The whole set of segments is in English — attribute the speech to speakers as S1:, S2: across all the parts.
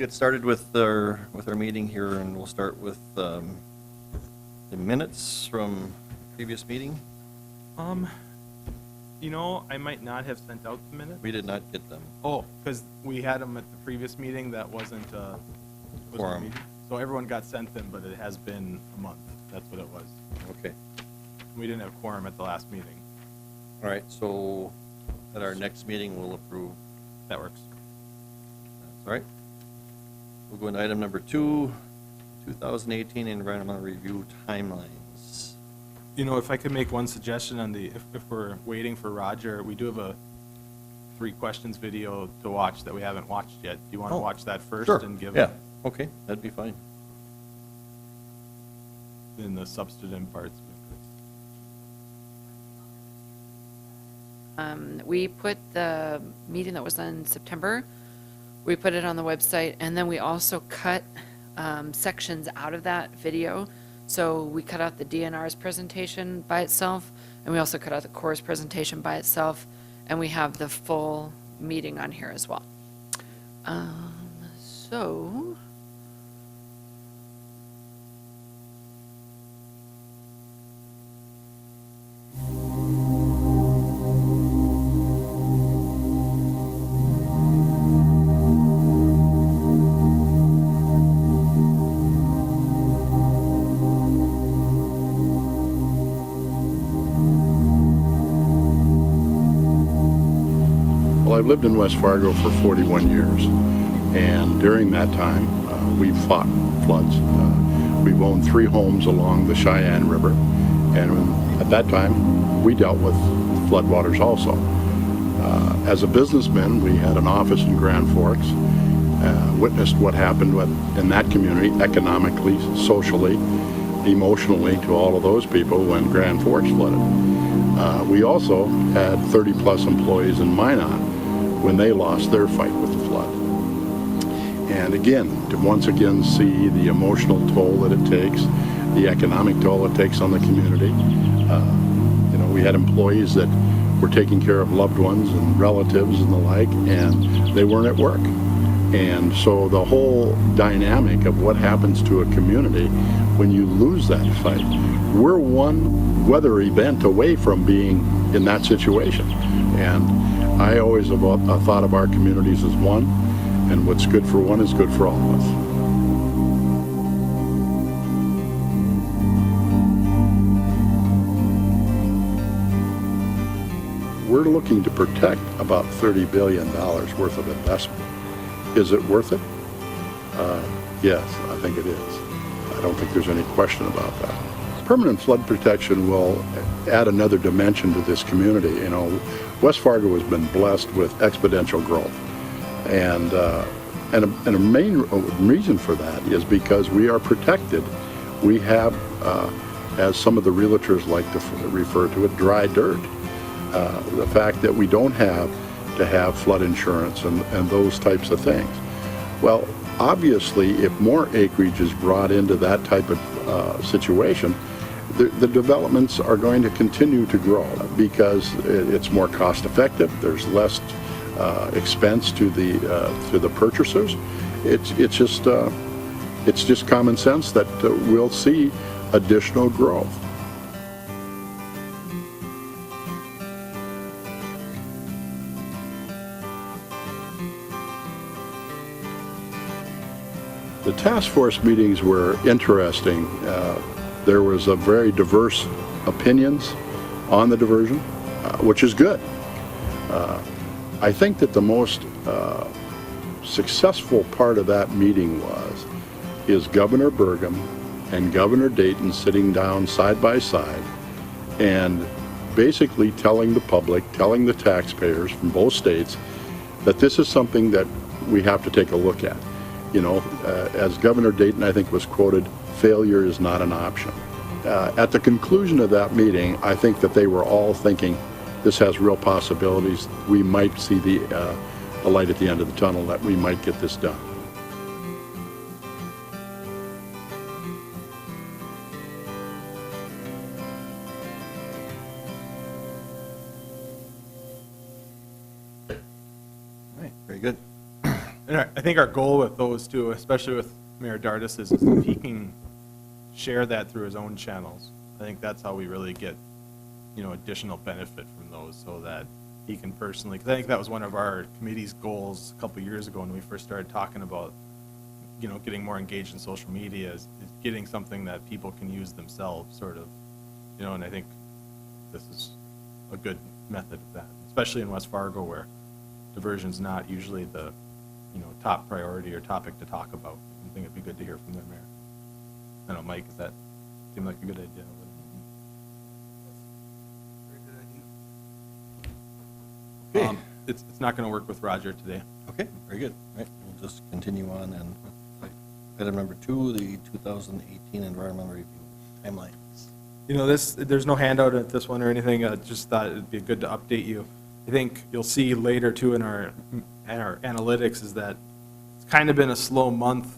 S1: get started with our meeting here, and we'll start with the minutes from previous meeting.
S2: I might not have sent out the minutes.
S1: We did not get them.
S2: Oh, because we had them at the previous meeting. That wasn't
S1: Quorum.
S2: meeting. So everyone got sent them, but it has been a month. That's what it was.
S1: Okay.
S2: We didn't have quorum at the last meeting.
S1: All right, so at our next meeting, we'll approve.
S2: That works.
S1: That's all right. We'll go into item number 2, 2018 environmental review timelines.
S2: If I could make one suggestion on if we're waiting for Roger, we do have a 3 questions video to watch that we haven't watched yet. Do you want to watch that first
S1: Sure.
S2: and give
S1: Yeah, okay, that'd be fine.
S2: in the substantive parts?
S3: We put the meeting that was in September, we put it on the website, and then we also cut sections out of that video. So we cut out the DNR's presentation by itself, and we also cut out the Corps' presentation by itself, and we have the full meeting on here as well. So,
S4: Well, I've lived in West Fargo for 41 years, and during that time, we've fought floods. We've owned 3 homes along the Cheyenne River, and at that time, we dealt with floodwaters also. As a businessman, we had an office in Grand Forks, witnessed what happened in that community economically, socially, emotionally to all of those people when Grand Forks flooded. We also had 30-plus employees in Minot when they lost their fight with the flood. And again, to once again see the emotional toll that it takes, the economic toll it takes on the community. We had employees that were taking care of loved ones and relatives and the like, and they weren't at work. And so the whole dynamic of what happens to a community when you lose that fight, we're one weather event away from being in that situation. And I always have thought of our communities as one, and what's good for one is good for all of us. We're looking to protect about $30 billion worth of investment. Is it worth it? Yes, I think it is. I don't think there's any question about that. Permanent flood protection will add another dimension to this community. West Fargo has been blessed with exponential growth. And a main reason for that is because we are protected. We have, as some of the realtors like to refer to it, dry dirt. The fact that we don't have to have flood insurance and those types of things. Well, obviously, if more acreage is brought into that type of situation, the developments are going to continue to grow because it's more cost effective. There's less expense to the purchasers. It's just common sense that we'll see additional growth. The task force meetings were interesting. There was a very diverse opinions on the diversion, which is good. I think that the most successful part of that meeting is Governor Burgum and Governor Dayton sitting down side by side and basically telling the public, telling the taxpayers from both states that this is something that we have to take a look at. As Governor Dayton, I think, was quoted, failure is not an option. At the conclusion of that meeting, I think that they were all thinking this has real possibilities. We might see the light at the end of the tunnel, that we might get this done.
S1: All right, very good.
S2: And I think our goal with those two, especially with Mayor Dardis, is if he can share that through his own channels. I think that's how we really get, additional benefit from those, so that he can personally, because I think that was one of our committee's goals a couple of years ago when we first started talking about, getting more engaged in social media, is getting something that people can use themselves, sort of, and I think this is a good method of that, especially in West Fargo, where diversion's not usually the, top priority or topic to talk about. I think it'd be good to hear from their mayor. I don't know, Mike, does that seem like a good idea?
S1: Okay.
S2: It's not going to work with Roger today.
S1: Okay, very good. Right, we'll just continue on and item number 2, the 2018 environmental review timeline.
S2: There's no handout at this one or anything. I just thought it'd be good to update you. I think you'll see later too in our analytics is that it's kind of been a slow month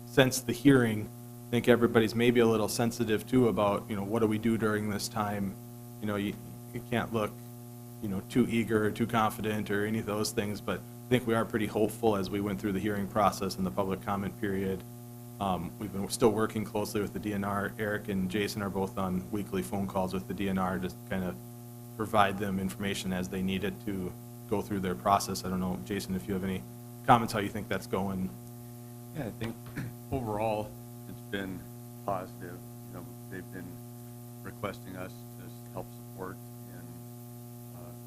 S2: since the hearing. I think everybody's maybe a little sensitive too about, what do we do during this time? You can't look, too eager or too confident or any of those things, but I think we are pretty hopeful as we went through the hearing process and the public comment period. We've been still working closely with the DNR. Eric and Jason are both on weekly phone calls with the DNR, just kind of provide them information as they need it to go through their process. I don't know, Jason, if you have any comments, how you think that's going?
S5: Yeah, I think overall it's been positive. They've been requesting us to help support in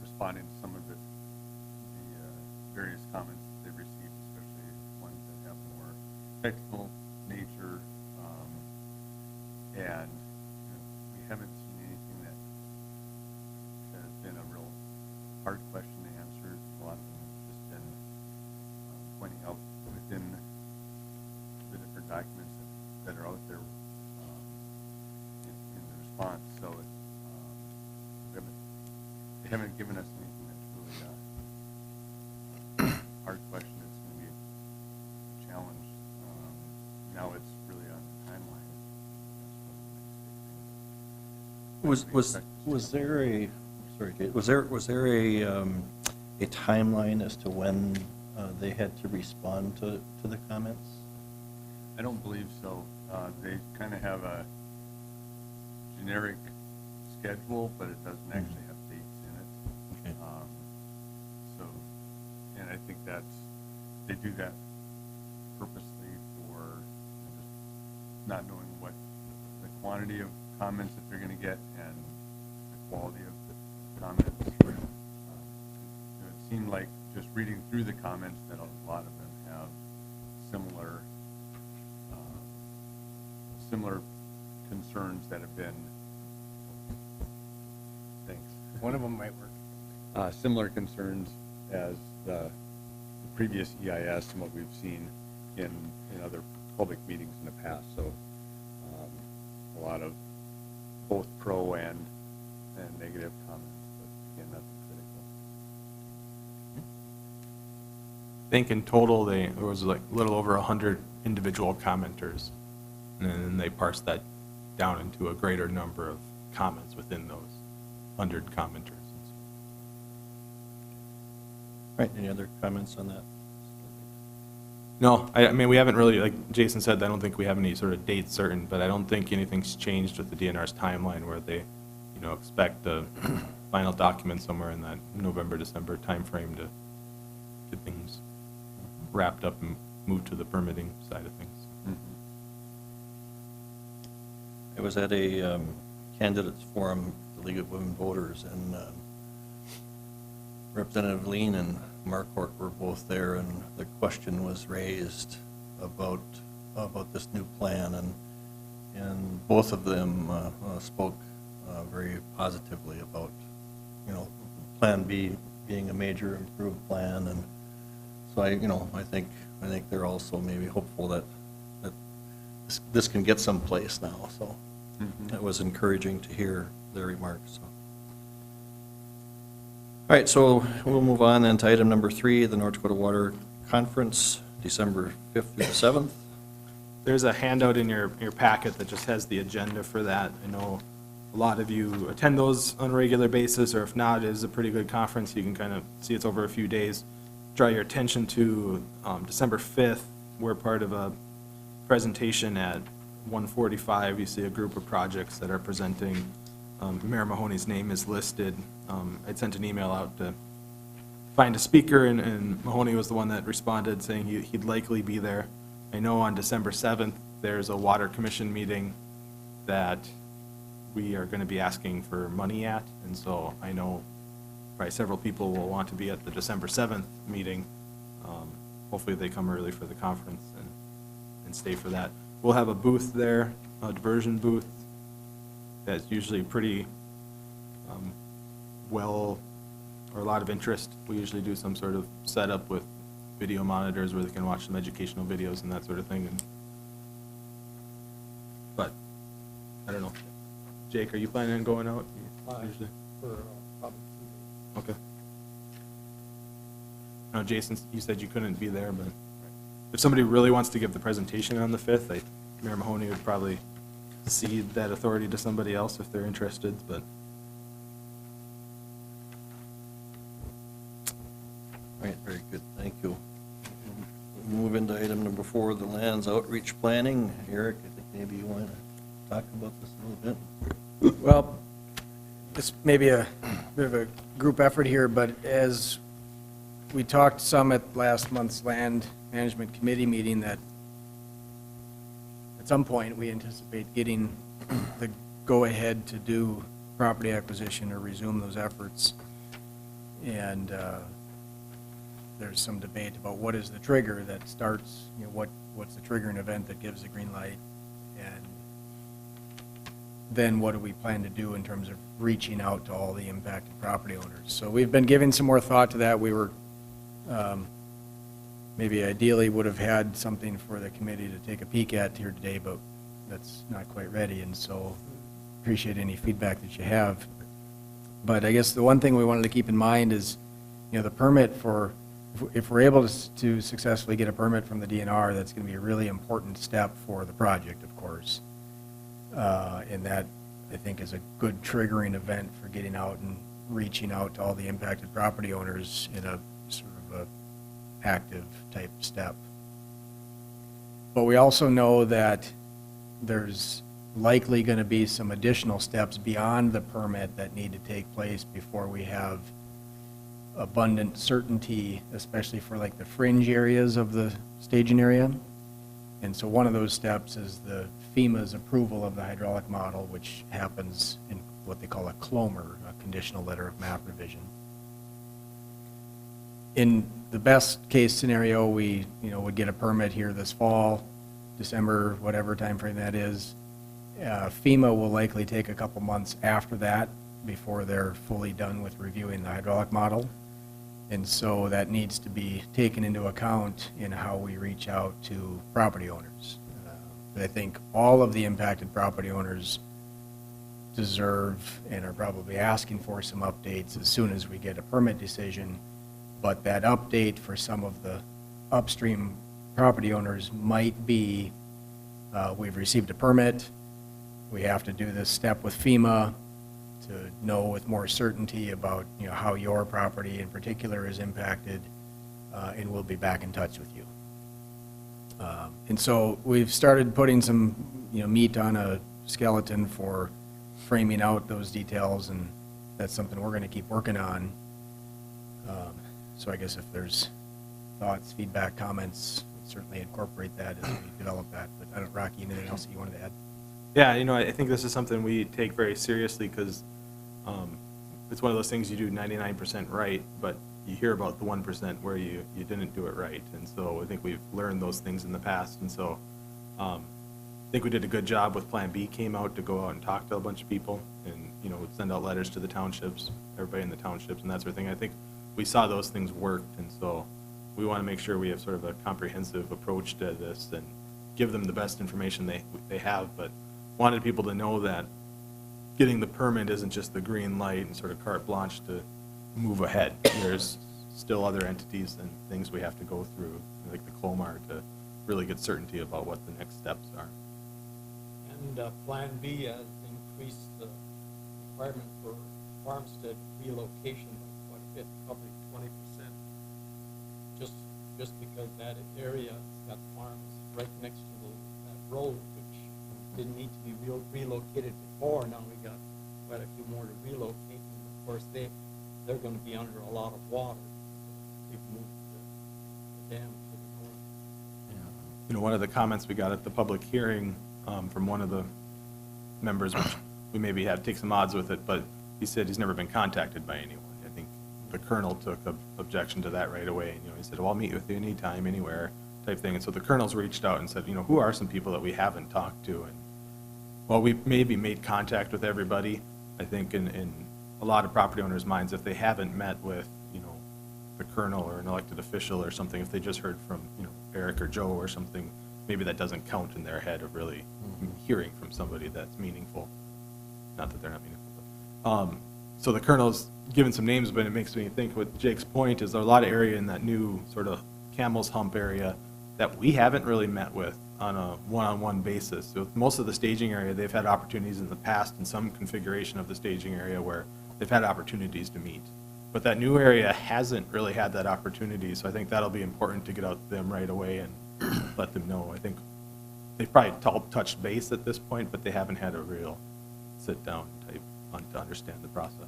S5: responding to some of the various comments that they've received, especially ones that have more technical nature, and we haven't seen anything that has been a real hard question to answer. A lot of them have just been pointing out within the different documents that are out there in the response. So they haven't given us anything that's really a hard question. It's going to be a challenge. Now it's really on the timeline.
S1: Was there a, sorry, Kate, was there a timeline as to when they had to respond to the comments?
S5: I don't believe so. They kind of have a generic schedule, but it doesn't actually have dates in it.
S1: Okay.
S5: So, and I think they do that purposely for just not knowing what the quantity of comments that they're going to get and the quality of the comments. It seemed like just reading through the comments that a lot of them have similar concerns that have been. Thanks.
S6: One of them might work.
S5: Similar concerns as the previous EIS and what we've seen in other public meetings in the past. So a lot of both pro and negative comments, but again, nothing critical.
S2: I think in total, there was like a little over 100 individual commenters, and then they parsed that down into a greater number of comments within those 100 commenters.
S1: Right, any other comments on that?
S2: No, I mean, we haven't really, like Jason said, I don't think we have any sort of date certain, but I don't think anything's changed with the DNR's timeline where they, expect the final document somewhere in that November, December timeframe to get things wrapped up and move to the permitting side of things.
S1: I was at a candidates forum, the League of Women Voters, and Representative Lean and Marquardt were both there, and the question was raised about this new plan, and both of them spoke very positively about, Plan B being a major improved plan, and so I think they're also maybe hopeful that this can get someplace now. So that was encouraging to hear their remarks. So. All right, so we'll move on then to item number 3, the North Dakota Water Conference, December 5th through the 7th.
S2: There's a handout in your packet that just has the agenda for that. I know a lot of you attend those on a regular basis, or if not, it is a pretty good conference. You can kind of see it's over a few days. draw your attention to December 5th. We're part of a presentation at 1:45. You see a group of projects that are presenting. Mayor Mahoney's name is listed. I'd sent an email out to find a speaker, and Mahoney was the one that responded saying he'd likely be there. I know on December 7th, there's a Water Commission meeting that we are going to be asking for money at, and so I know probably several people will want to be at the December 7th meeting. Hopefully they come early for the conference and stay for that. We'll have a booth there, a diversion booth, that's usually pretty well, or a lot of interest. We usually do some sort of setup with video monitors where they can watch some educational videos and that sort of thing. But, I don't know. Jake, are you planning on going out? Usually?
S6: For probably 2 days.
S2: Okay. No, Jason, you said you couldn't be there, but if somebody really wants to give the presentation on the 5th, Mayor Mahoney would probably cede that authority to somebody else if they're interested, but.
S1: All right, very good, thank you. We'll move into item number 4, the lands outreach planning. Eric, I think maybe you want to talk about this a little bit.
S6: Well, this may be a bit of a group effort here, but as we talked some at last month's Land Management Committee meeting, that at some point, we anticipate getting the go-ahead to do property acquisition or resume those efforts. And there's some debate about what is the trigger that starts, what's the triggering event that gives the green light, and then what do we plan to do in terms of reaching out to all the impacted property owners. So we've been giving some more thought to that. We were maybe ideally would have had something for the committee to take a peek at here today, but that's not quite ready, and so appreciate any feedback that you have. But I guess the one thing we wanted to keep in mind is, the permit for, if we're able to successfully get a permit from the DNR, that's going to be a really important step for the project, of course. And that, I think, is a good triggering event for getting out and reaching out to all the impacted property owners in a sort of a active type step. But we also know that there's likely going to be some additional steps beyond the permit that need to take place before we have abundant certainty, especially for like the fringe areas of the staging area. And so one of those steps is the FEMA's approval of the hydraulic model, which happens in what they call a CLOMR, a conditional letter of map revision. In the best case scenario, we would get a permit here this fall, December, whatever time frame that is. FEMA will likely take a couple months after that before they're fully done with reviewing the hydraulic model. And so that needs to be taken into account in how we reach out to property owners. I think all of the impacted property owners deserve and are probably asking for some updates as soon as we get a permit decision. But that update for some of the upstream property owners might be, we've received a permit, we have to do this step with FEMA to know with more certainty about how your property in particular is impacted, and we'll be back in touch with you. And so we've started putting some meat on a skeleton for framing out those details, and that's something we're going to keep working on. So I guess if there's thoughts, feedback, comments, we'll certainly incorporate that as we develop that. But I don't, Rocky, anything else that you wanted to add?
S2: Yeah, I think this is something we take very seriously because it's one of those things you do 99% right, but you hear about the 1% where you didn't do it right. And so I think we've learned those things in the past. And so I think we did a good job with Plan B, came out to go out and talk to a bunch of people and, send out letters to the townships, everybody in the townships and that sort of thing. I think we saw those things worked. And so we want to make sure we have sort of a comprehensive approach to this and give them the best information they have, but wanted people to know that getting the permit isn't just the green light and sort of carte blanche to move ahead. There's still other entities and things we have to go through, like the CLOMAR, to really get certainty about what the next steps are.
S7: And Plan B has increased the requirement for farmstead relocation by quite a bit, probably 20%. just because that area's got farms right next to that road, which didn't need to be relocated before. Now we got quite a few more to relocate. And of course, they're going to be under a lot of water. We've moved the dam to the north.
S2: You know, one of the comments we got at the public hearing from one of the members, which we maybe had to take some odds with it, but he said he's never been contacted by anyone. I think the colonel took objection to that right away. You know, he said, well, I'll meet with you anytime, anywhere, type thing. And so the colonels reached out and said, you know, who are some people that we haven't talked to? And well, we maybe made contact with everybody. I think in a lot of property owners' minds, if they haven't met with, you know, the colonel or an elected official or something, if they just heard from, you know, Eric or Joe or something, maybe that doesn't count in their head of really hearing from somebody that's meaningful. Not that they're not meaningful, but, so the colonel's given some names, but it makes me think with Jake's point is there's a lot of area in that new sort of Camel's Hump area that we haven't really met with on a one-on-one basis. So with most of the staging area, they've had opportunities in the past in some configuration of the staging area where they've had opportunities to meet. But that new area hasn't really had that opportunity, so I think that'll be important to get out to them right away and let them know. I think they've probably touched base at this point, but they haven't had a real sit-down type to understand the process.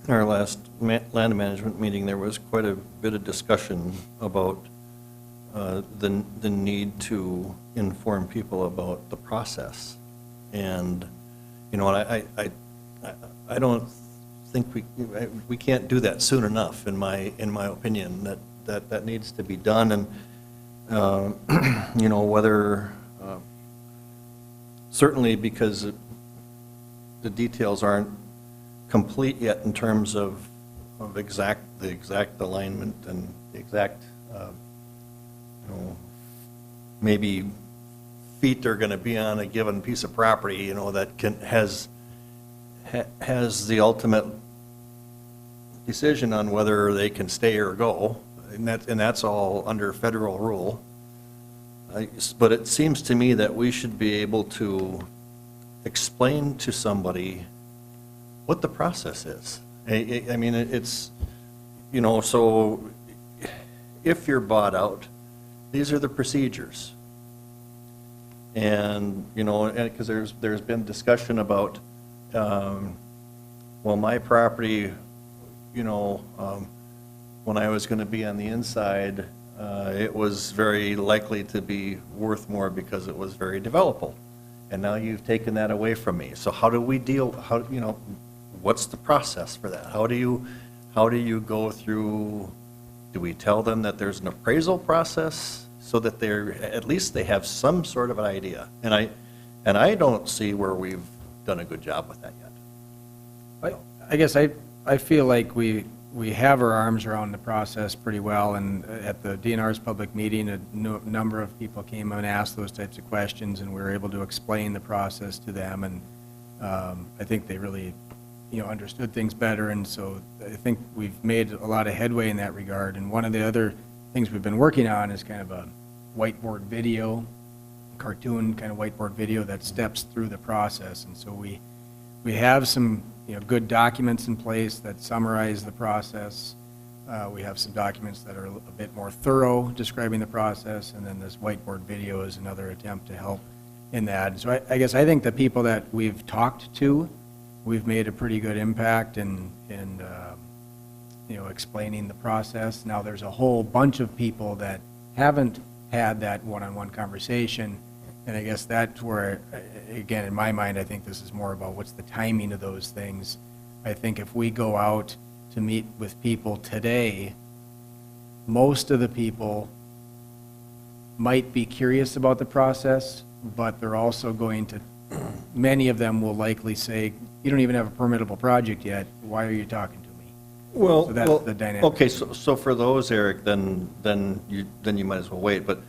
S1: In our last land management meeting, there was quite a bit of discussion about the need to inform people about the process. And, you know, I don't think we can't do that soon enough, in my opinion, that needs to be done. And, you know, whether, certainly because the details aren't complete yet in terms of the exact alignment and the exact, you know, maybe feet are going to be on a given piece of property, you know, that has the ultimate decision on whether they can stay or go, and that's all under federal rule. But it seems to me that we should be able to explain to somebody what the process is. I mean, it's, you know, so if you're bought out, these are the procedures. And, you know, because there's been discussion about, well, my property, you know, when I was going to be on the inside, it was very likely to be worth more because it was very developable. And now you've taken that away from me. So how do we deal, you know, what's the process for that? How do you go through, do we tell them that there's an appraisal process so that at least they have some sort of an idea? And I don't see where we've done a good job with that yet.
S6: I guess I feel like we have our arms around the process pretty well, and at the DNR's public meeting, a number of people came and asked those types of questions, and we were able to explain the process to them, and I think they really, you know, understood things better, and so I think we've made a lot of headway in that regard. And one of the other things we've been working on is kind of a whiteboard video, cartoon kind of whiteboard video that steps through the process, and so we have some, you know, good documents in place that summarize the process. We have some documents that are a bit more thorough describing the process, and then this whiteboard video is another attempt to help in that. So I guess I think the people that we've talked to, we've made a pretty good impact in you know, explaining the process. Now there's a whole bunch of people that haven't had that one-on-one conversation, and I guess that's where, again, in my mind, I think this is more about what's the timing of those things. I think if we go out to meet with people today, most of the people might be curious about the process, but they're also going to, many of them will likely say, you don't even have a permittable project yet, why are you talking to me?
S1: Well,
S6: So that's the dynamic.
S1: Okay, so for those, Eric, then you might as well wait, but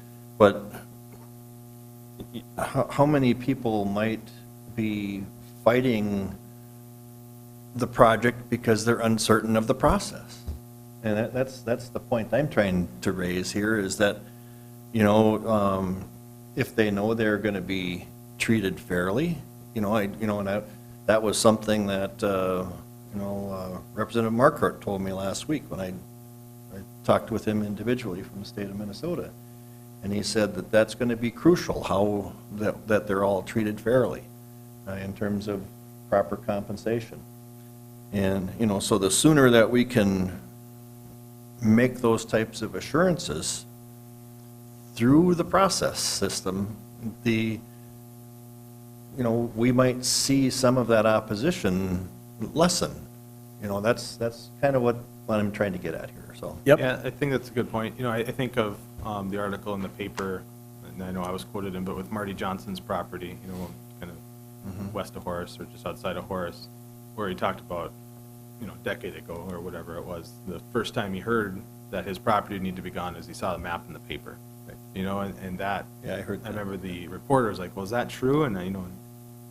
S1: how many people might be fighting the project because they're uncertain of the process? And that's the point I'm trying to raise here, is that, you know, if they know they're going to be treated fairly, you know, and that was something that, you know, Representative Marquardt told me last week when I talked with him individually from the state of Minnesota. And he said that that's going to be crucial, how, that they're all treated fairly in terms of proper compensation. And, you know, so the sooner that we can make those types of assurances through the process system, you know, we might see some of that opposition lessen. You know, that's kind of what I'm trying to get at here, so.
S6: Yep.
S2: Yeah, I think that's a good point. You know, I think of the article in the paper, and I know I was quoted in, but with Marty Johnson's property, you know, kind of west of Horace or just outside of Horace, where he talked about, you know, a decade ago or whatever it was, the first time he heard that his property needed to be gone is he saw the map in the paper. You know, and that,
S1: Yeah, I heard that.
S2: I remember the reporter was like, well, is that true? And I, you know,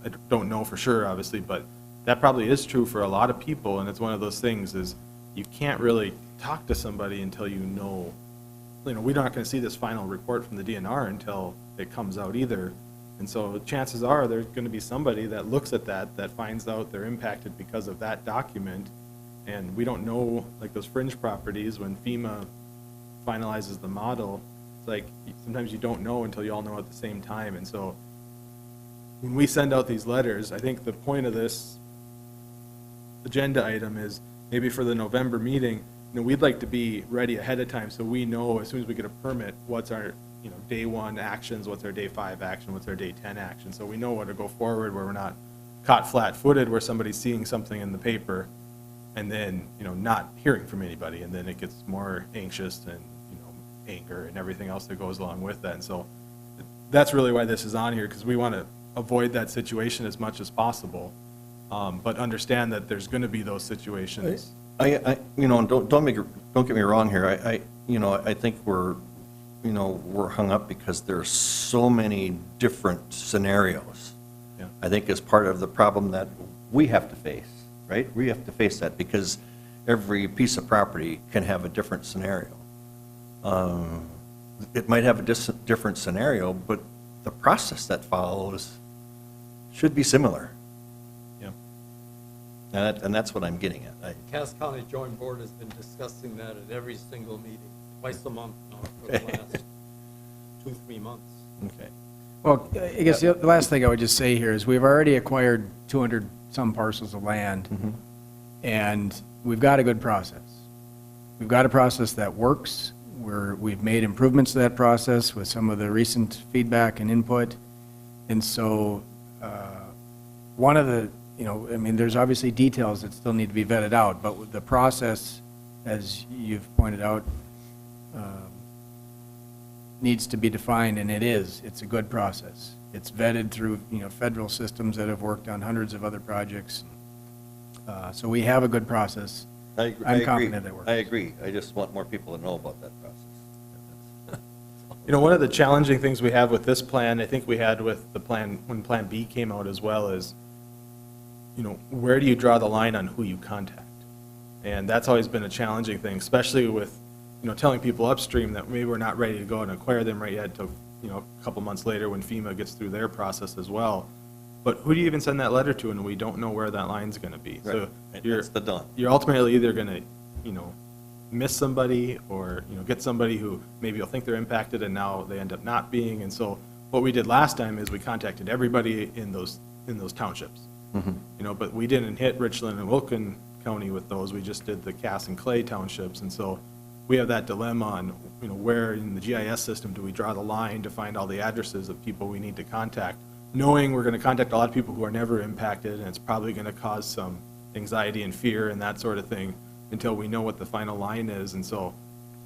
S2: I don't know for sure, obviously, but that probably is true for a lot of people, and it's one of those things is you can't really talk to somebody until you know, we're not going to see this final report from the DNR until it comes out either. And so chances are there's going to be somebody that looks at that finds out they're impacted because of that document, and we don't know, like those fringe properties, when FEMA finalizes the model, it's like sometimes you don't know until you all know at the same time. And so when we send out these letters, I think the point of this agenda item is maybe for the November meeting, you know, we'd like to be ready ahead of time so we know as soon as we get a permit, what's our, you know, day 1 actions, what's our day 5 action, what's our day 10 action. So we know what to go forward, where we're not caught flat-footed, where somebody's seeing something in the paper and then, you know, not hearing from anybody, and then it gets more anxious and, you know, anger and everything else that goes along with that. And so that's really why this is on here, because we want to avoid that situation as much as possible, but understand that there's going to be those situations.
S1: You know, don't get me wrong here. You know, I think we're hung up because there's so many different scenarios.
S2: Yeah.
S1: I think is part of the problem that we have to face, right? We have to face that because every piece of property can have a different scenario. It might have a different scenario, but the process that follows should be similar.
S2: Yeah.
S1: And that's what I'm getting at.
S7: Cass County Joint Board has been discussing that at every single meeting, twice a month now for the last 2-3 months.
S1: Okay.
S6: Well, I guess the last thing I would just say here is we've already acquired 200-some parcels of land, and we've got a good process. We've got a process that works. We've made improvements to that process with some of the recent feedback and input. And so one of the, you know, I mean, there's obviously details that still need to be vetted out, but with the process, as you've pointed out, needs to be defined, and it's a good process. It's vetted through, you know, federal systems that have worked on hundreds of other projects. So we have a good process. I'm confident it works.
S1: I agree. I just want more people to know about that process.
S2: You know, one of the challenging things we have with this plan, I think we had with the plan, when Plan B came out as well, is, you know, where do you draw the line on who you contact? And that's always been a challenging thing, especially with, you know, telling people upstream that maybe we're not ready to go and acquire them right yet till, you know, a couple months later when FEMA gets through their process as well. But who do you even send that letter to, and we don't know where that line's going to be? So
S1: That's the done.
S2: you're ultimately either going to, you know, miss somebody, or, you know, get somebody who maybe you'll think they're impacted and now they end up not being. And so what we did last time is we contacted everybody in those townships. You know, but we didn't hit Richland and Wilkin County with those. We just did the Cass and Clay townships. And so we have that dilemma on, you know, where in the GIS system do we draw the line to find all the addresses of people we need to contact, knowing we're going to contact a lot of people who are never impacted, and it's probably going to cause some anxiety and fear and that sort of thing until we know what the final line is. And so,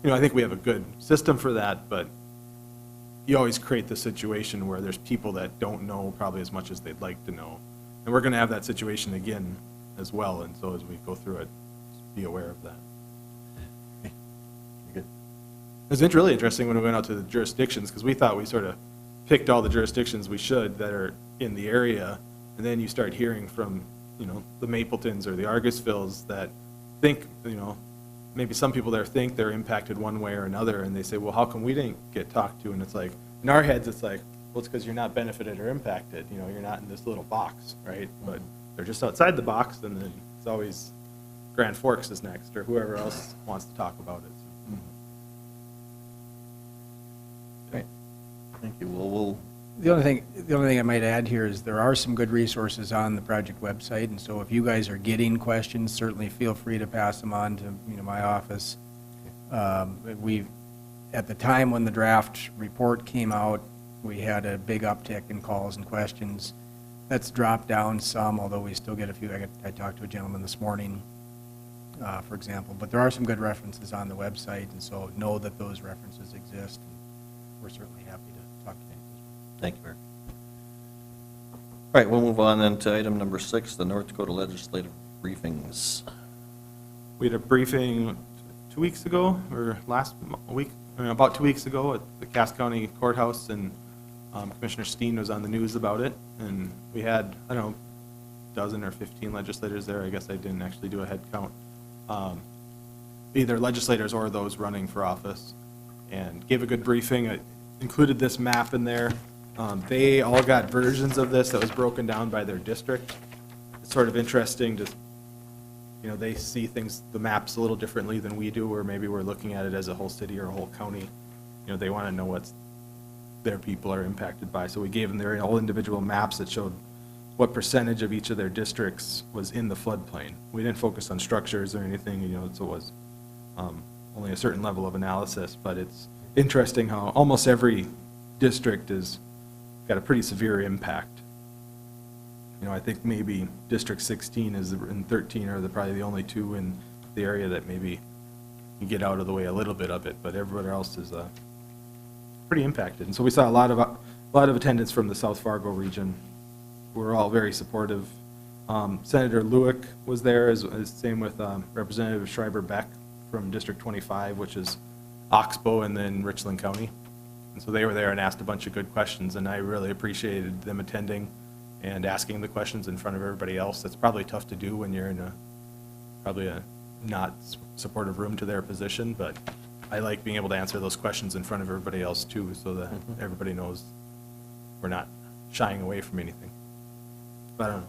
S2: you know, I think we have a good system for that, but you always create the situation where there's people that don't know probably as much as they'd like to know. And we're going to have that situation again as well. And so as we go through it, just be aware of that.
S1: Good.
S2: It was really interesting when we went out to the jurisdictions, because we thought we sort of picked all the jurisdictions we should that are in the area, and then you start hearing from, you know, the Mapletons or the Argusvilles that think, you know, maybe some people there think they're impacted one way or another, and they say, well, how come we didn't get talked to? And it's like, in our heads, it's like, well, it's because you're not benefited or impacted. You know, you're not in this little box, right? But they're just outside the box, and then it's always Grand Forks is next, or whoever else wants to talk about it.
S1: Thank you. Well, we'll,
S6: The only thing I might add here is there are some good resources on the project website, and so if you guys are getting questions, certainly feel free to pass them on to, my office. At the time when the draft report came out, we had a big uptick in calls and questions. That's dropped down some, although we still get a few. I talked to a gentleman this morning, for example, but there are some good references on the website, and so know that those references exist. We're certainly happy to talk to you.
S1: thank you, Eric. All right, we'll move on then to item number 6, the North Dakota legislative briefings.
S2: We had a briefing 2 weeks ago, or about 2 weeks ago at the Cass County Courthouse, and Commissioner Steen was on the news about it, and we had, I don't know, a dozen or 15 legislators there. I guess I didn't actually do a head count. Either legislators or those running for office, and gave a good briefing. I included this map in there. They all got versions of this that was broken down by their district. It's sort of interesting to, they see things, the maps a little differently than we do, or maybe we're looking at it as a whole city or a whole county. They want to know what their people are impacted by. So we gave them their all individual maps that showed what percentage of each of their districts was in the floodplain. We didn't focus on structures or anything, so it was only a certain level of analysis, but it's interesting how almost every district has got a pretty severe impact. I think maybe District 16 and 13 are probably the only two in the area that maybe you get out of the way a little bit of it, but everybody else is pretty impacted. And so we saw a lot of attendance from the South Fargo region. We're all very supportive. Senator Lewick was there, as same with Representative Schreiber-Beck from District 25, which is Oxbow and then Richland County. And so they were there and asked a bunch of good questions, and I really appreciated them attending and asking the questions in front of everybody else. That's probably tough to do when you're in probably a not supportive room to their position, but I like being able to answer those questions in front of everybody else too, so that everybody knows we're not shying away from anything. But I don't know,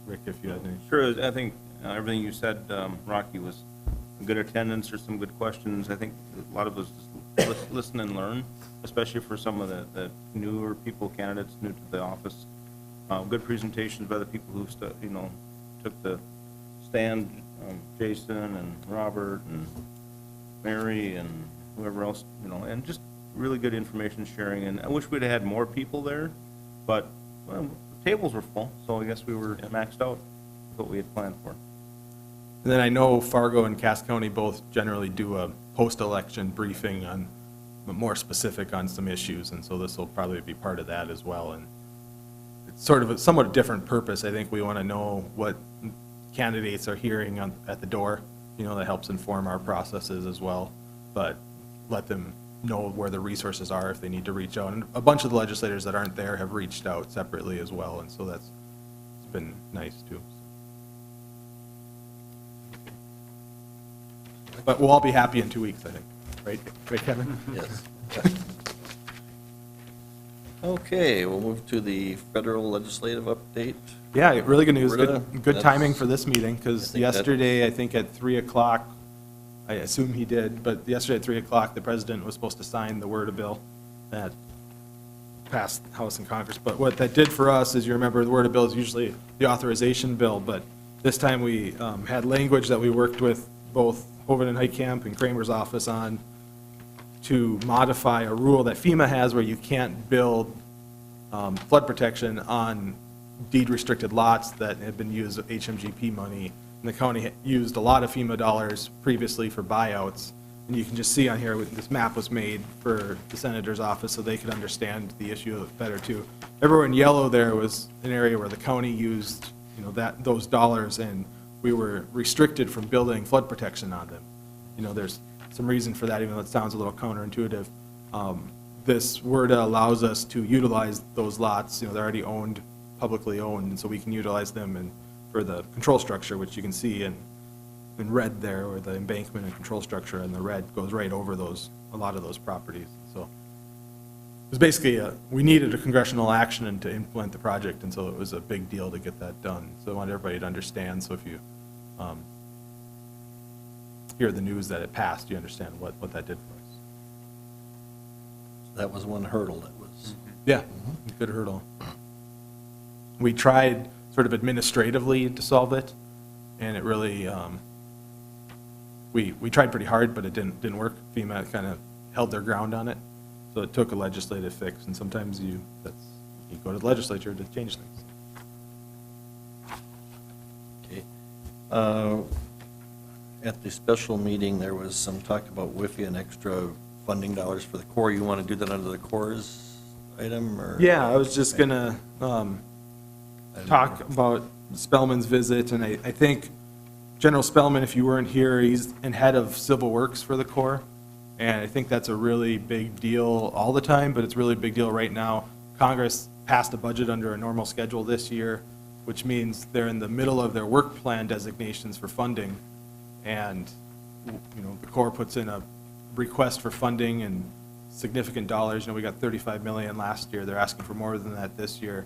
S2: Rick, if you had any.
S8: Sure, I think everything you said, Rocky, was good attendance or some good questions. I think a lot of us just listen and learn, especially for some of the newer people, candidates new to the office. Good presentations by the people who took the stand, Jason and Robert and Mary and whoever else, and just really good information sharing. And I wish we'd had more people there, but the tables were full, so I guess we were maxed out with what we had planned for.
S2: And then I know Fargo and Cass County both generally do a post-election briefing on, more specific on some issues, and so this will probably be part of that as well. And it's sort of a somewhat different purpose. I think we want to know what candidates are hearing at the door. That helps inform our processes as well, but let them know where the resources are if they need to reach out. And a bunch of the legislators that aren't there have reached out separately as well, and so it's been nice too. But we'll all be happy in 2 weeks, I think. Right, Kevin?
S1: Yes. Okay, we'll move to the federal legislative update.
S2: Yeah, really good news.
S1: Rita,
S2: Good timing for this meeting, because
S1: I think
S2: yesterday, I think at 3 o'clock, I assume he did, but yesterday at 3 o'clock, the president was supposed to sign the word of bill that passed House and Congress. But what that did for us, is you remember, the word of bill is usually the authorization bill, but this time we had language that we worked with both Hovind and Heitkamp and Kramer's office on to modify a rule that FEMA has where you can't build flood protection on deed-restricted lots that have been used with HMGP money. And the county used a lot of FEMA dollars previously for buyouts. And you can just see on here, this map was made for the senator's office so they could understand the issue better too. Everywhere in yellow there was an area where the county used, those dollars, and we were restricted from building flood protection on them. There's some reason for that, even though it sounds a little counterintuitive. This WRDA allows us to utilize those lots. They're already owned, publicly owned, and so we can utilize them for the control structure, which you can see in red there, or the embankment and control structure, and the red goes right over a lot of those properties. So it was basically we needed a congressional action to implement the project, and so it was a big deal to get that done. So I want everybody to understand. So if you hear the news that it passed, you understand what that did for us.
S1: That was one hurdle that was
S2: Yeah, good hurdle. We tried sort of administratively to solve it, and it really, we tried pretty hard, but it didn't work. FEMA kind of held their ground on it, so it took a legislative fix, and sometimes you go to the legislature to change things.
S1: Okay. At the special meeting, there was some talk about WIFI and extra funding dollars for the Corps. You want to do that under the Corps' item, or?
S2: Yeah, I was just gonna talk about Spellman's visit, and I think General Spellman, if you weren't here, he's in head of Civil Works for the Corps, and I think that's a really big deal all the time, but it's a really big deal right now. Congress passed a budget under a normal schedule this year, which means they're in the middle of their work plan designations for funding, and, you know, the Corps puts in a request for funding and significant dollars. You know, we got 35 million last year. They're asking for more than that this year.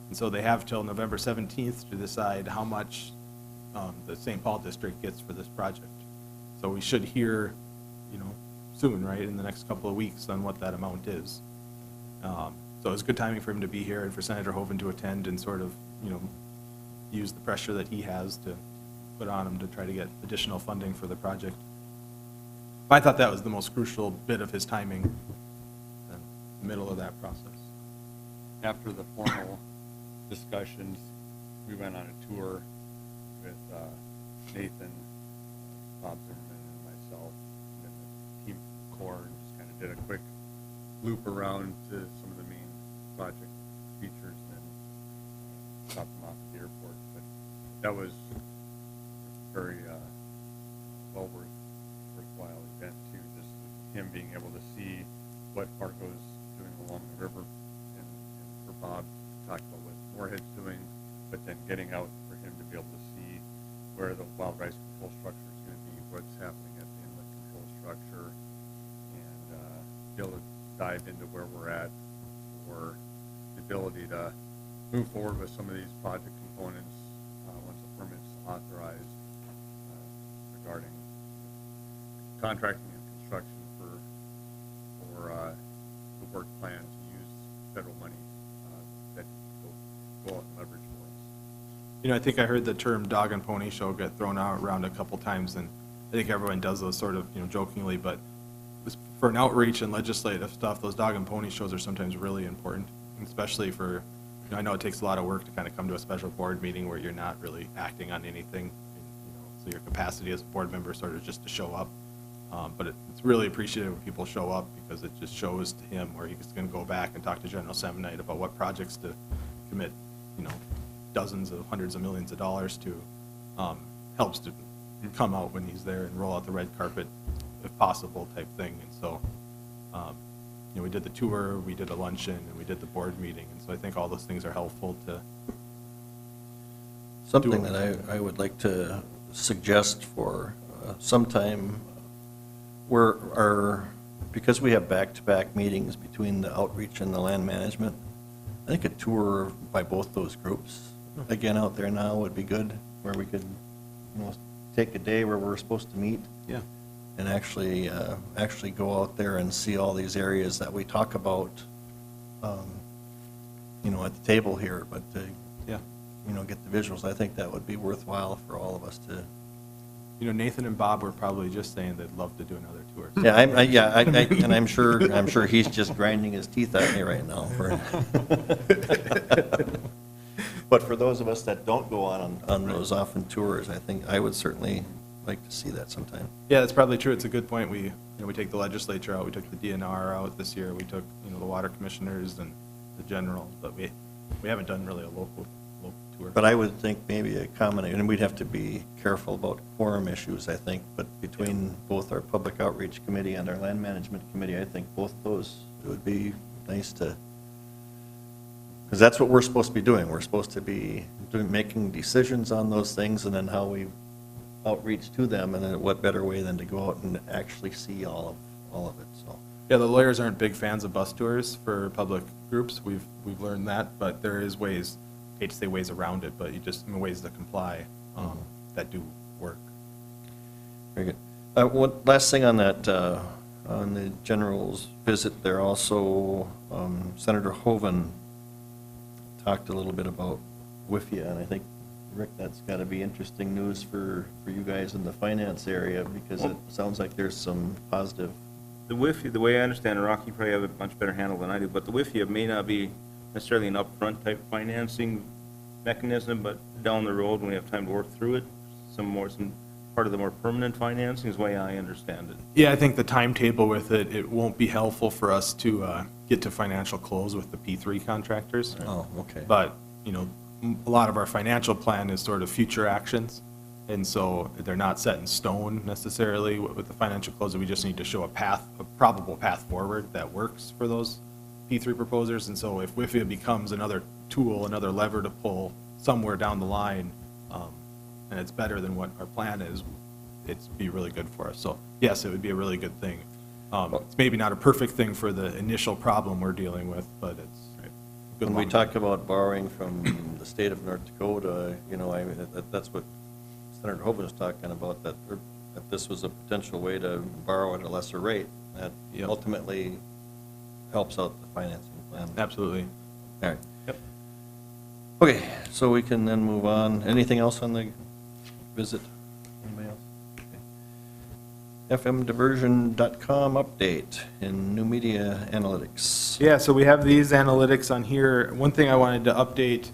S2: And so they have till November 17th to decide how much the St. Paul district gets for this project. So we should hear, you know, soon, right, in the next couple of weeks on what that amount is. So it's good timing for him to be here and for Senator Hoven to attend and sort of, you know, use the pressure that he has to put on him to try to get additional funding for the project. I thought that was the most crucial bit of his timing, the middle of that process.
S5: After the formal discussions, we went on a tour with Nathan, Bob Zimmerman, and myself, and the team from the Corps, and just kind of did a quick loop around to some of the main project features, and then dropped them off at the airport. But that was very worthwhile event too, just him being able to see what Fargo's doing along the river, and for Bob to talk about what Moorhead's doing, but then getting out for him to be able to see where the wild rice control structure is going to be, what's happening at the inlet control structure, and be able to dive into where we're at for the ability to move forward with some of these project components once the permit's authorized, regarding contracting and construction for the work plan to use federal money that will go out and leverage for us.
S2: You know, I think I heard the term dog and pony show get thrown out around a couple times, and I think everyone does those sort of, you know, jokingly, but for an outreach and legislative stuff, those dog and pony shows are sometimes really important, especially for, you know, I know it takes a lot of work to kind of come to a special board meeting where you're not really acting on anything, you know, so your capacity as a board member sort of just to show up. But it's really appreciated when people show up, because it just shows to him where he's going to go back and talk to General Semonite about what projects to commit, you know, dozens of hundreds of millions of dollars to. Helps to come out when he's there and roll out the red carpet, if possible, type thing. And so, you know, we did the tour, we did a luncheon, and we did the board meeting. And so I think all those things are helpful to.
S1: Something that I would like to suggest for sometime, because we have back-to-back meetings between the outreach and the land management, I think a tour by both those groups, again, out there now would be good, where we could, you know, take a day where we're supposed to meet.
S2: Yeah.
S1: And actually go out there and see all these areas that we talk about, you know, at the table here, but to,
S2: Yeah.
S1: you know, get the visuals. I think that would be worthwhile for all of us to.
S2: You know, Nathan and Bob were probably just saying they'd love to do another tour.
S1: Yeah, and I'm sure he's just grinding his teeth at me right now. But for those of us that don't go on those often tours, I think I would certainly like to see that sometime.
S2: Yeah, that's probably true. It's a good point. We take the legislature out, we took the DNR out this year, we took, you know, the water commissioners and the generals, but we haven't done really a local tour.
S1: But I would think maybe a combination, and we'd have to be careful about quorum issues, I think, but between both our public outreach committee and our land management committee, I think both those, it would be nice to, because that's what we're supposed to be doing. We're supposed to be making decisions on those things, and then how we outreach to them, and then what better way than to go out and actually see all of it, so.
S2: Yeah, the lawyers aren't big fans of bus tours for public groups. We've learned that, but there is ways, I hate to say ways around it, but you just, ways to comply that do work.
S1: Very good. One last thing on that on the general's visit there also, Senator Hoven talked a little bit about WIFIA, and I think, Rick, that's got to be interesting news for you guys in the finance area, because it sounds like there's some positive.
S8: The WIFIA, the way I understand it, Rocky, you probably have a much better handle than I do, but the WIFIA may not be necessarily an upfront type financing mechanism, but down the road, when we have time to work through it, some part of the more permanent financing is the way I understand it.
S2: Yeah, I think the timetable with it, it won't be helpful for us to get to financial close with the P3 contractors.
S1: Oh, okay.
S2: But, you know, a lot of our financial plan is sort of future actions, and so they're not set in stone necessarily with the financial close. We just need to show a probable path forward that works for those P3 proposers. And so if WIFIA becomes another tool, another lever to pull somewhere down the line, and it's better than what our plan is, it'd be really good for us. So yes, it would be a really good thing. It's maybe not a perfect thing for the initial problem we're dealing with, but it's a good
S1: When we
S2: long-
S1: talk about borrowing from the state of North Dakota, you know, that's what Senator Hoven was talking about, that this was a potential way to borrow at a lesser rate. That
S2: Yep.
S1: ultimately helps out the financing plan.
S2: Absolutely.
S1: All right.
S8: Yep.
S1: Okay, so we can then move on. Anything else on the visit? Anybody else? Okay. FMDiversion.com update in new media analytics.
S2: Yeah, so we have these analytics on here. One thing I wanted to update,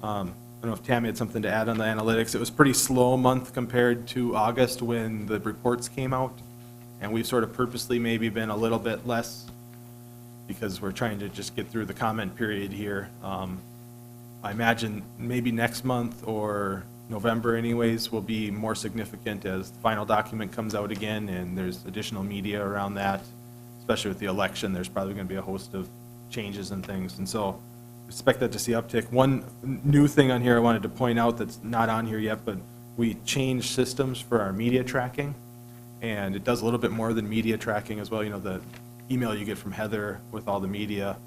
S2: I don't know if Tammy had something to add on the analytics. It was a pretty slow month compared to August when the reports came out. And we've sort of purposely maybe been a little bit less because we're trying to just get through the comment period here. I imagine maybe next month or November anyways will be more significant as the final document comes out again and there's additional media around that, especially with the election. There's probably going to be a host of changes and things. And so expect that to see uptick. One new thing on here I wanted to point out that's not on here yet, but we changed systems for our media tracking. And it does a little bit more than media tracking as well. You know, the email you get from Heather with all the media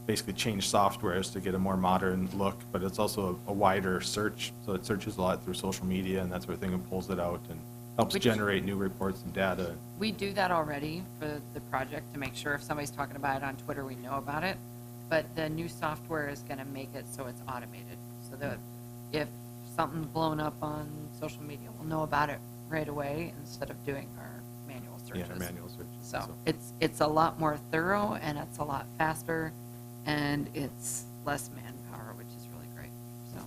S2: basically changed softwares to get a more modern look, but it's also a wider search. So it searches a lot through social media and that sort of thing and pulls it out and helps
S3: Which-
S2: generate new reports and data.
S3: We do that already for the project to make sure if somebody's talking about it on Twitter, we know about it. But the new software is going to make it so it's automated. So that if something's blown up on social media, we'll know about it right away instead of doing our manual searches.
S2: Yeah, manual searches.
S3: So it's a lot more thorough and it's a lot faster and it's less manpower, which is really great. So,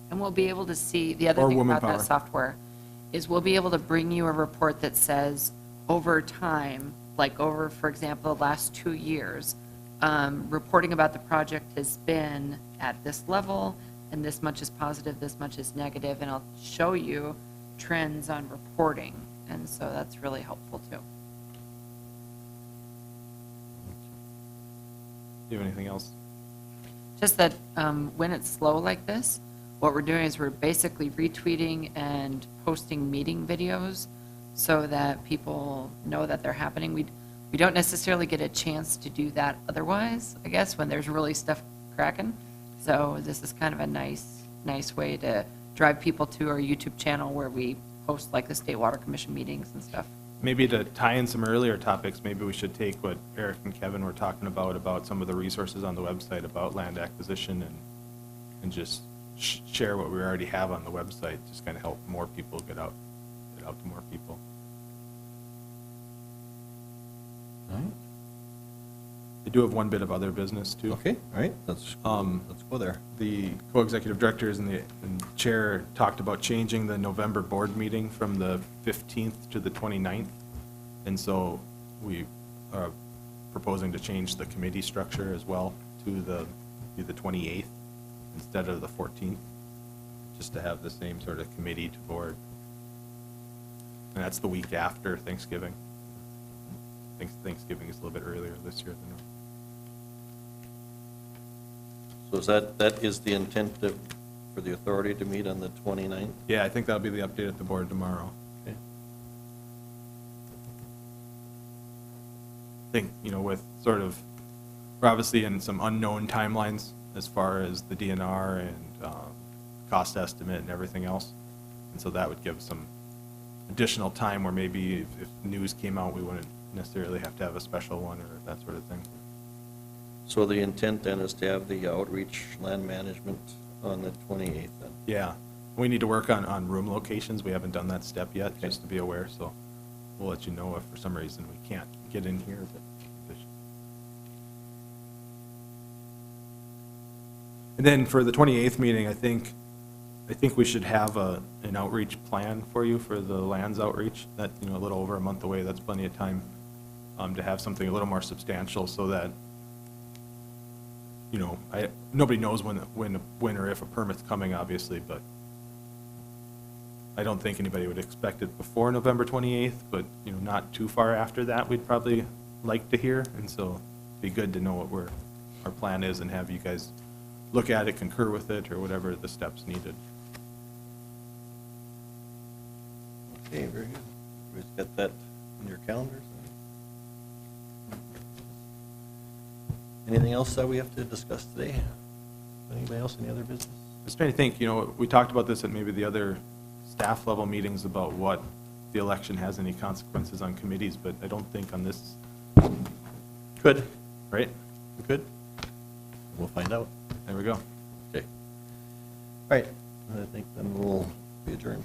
S3: and we'll be able to see, the other
S2: Or
S3: thing about
S2: womanpower.
S3: that software is we'll be able to bring you a report that says over time, like over, for example, the last 2 years, reporting about the project has been at this level and this much is positive, this much is negative, and I'll show you trends on reporting. And so that's really helpful too.
S2: Do you have anything else?
S3: Just that when it's slow like this, what we're doing is we're basically retweeting and posting meeting videos so that people know that they're happening. We don't necessarily get a chance to do that otherwise, I guess, when there's really stuff cracking. So this is kind of a nice way to drive people to our YouTube channel where we post like the State Water Commission meetings and stuff.
S2: Maybe to tie in some earlier topics, maybe we should take what Eric and Kevin were talking about some of the resources on the website about land acquisition and just share what we already have on the website, just kind of help more people get out to more people.
S1: All right.
S2: I do have one bit of other business too.
S1: Okay, all right, let's go there.
S2: The co-executive directors and the chair talked about changing the November board meeting from the 15th to the 29th. And so we are proposing to change the committee structure as well to the 28th instead of the 14th, just to have the same sort of committee to board. And that's the week after Thanksgiving. Thanksgiving is a little bit earlier this year than normal.
S1: So that is the intent for the authority to meet on the 29th?
S2: Yeah, I think that'll be the update at the board tomorrow.
S1: Okay.
S2: I think, with sort of, we're obviously in some unknown timelines as far as the DNR and cost estimate and everything else. And so that would give some additional time where maybe if news came out, we wouldn't necessarily have to have a special one or that sort of thing.
S1: So the intent then is to have the outreach land management on the 28th then?
S2: Yeah, we need to work on room locations. We haven't done that step yet, just to be aware, so we'll let you know if for some reason we can't get in here. And then for the 28th meeting, I think we should have an outreach plan for you for the lands outreach. That, a little over a month away, that's plenty of time to have something a little more substantial so that, nobody knows when or if a permit's coming, obviously, but I don't think anybody would expect it before November 28th, but, not too far after that, we'd probably like to hear, and so it'd be good to know what our plan is and have you guys look at it, concur with it, or whatever the steps needed.
S1: Okay, very good. Everybody's got that in your calendars? Anything else that we have to discuss today? Anybody else, any other business?
S2: Just trying to think, we talked about this at maybe the other staff level meetings about what the election has any consequences on committees, but I don't think on this,
S1: Good.
S2: right?
S1: Good. We'll find out.
S2: There we go.
S1: Okay. All right, I think then we'll be adjourned.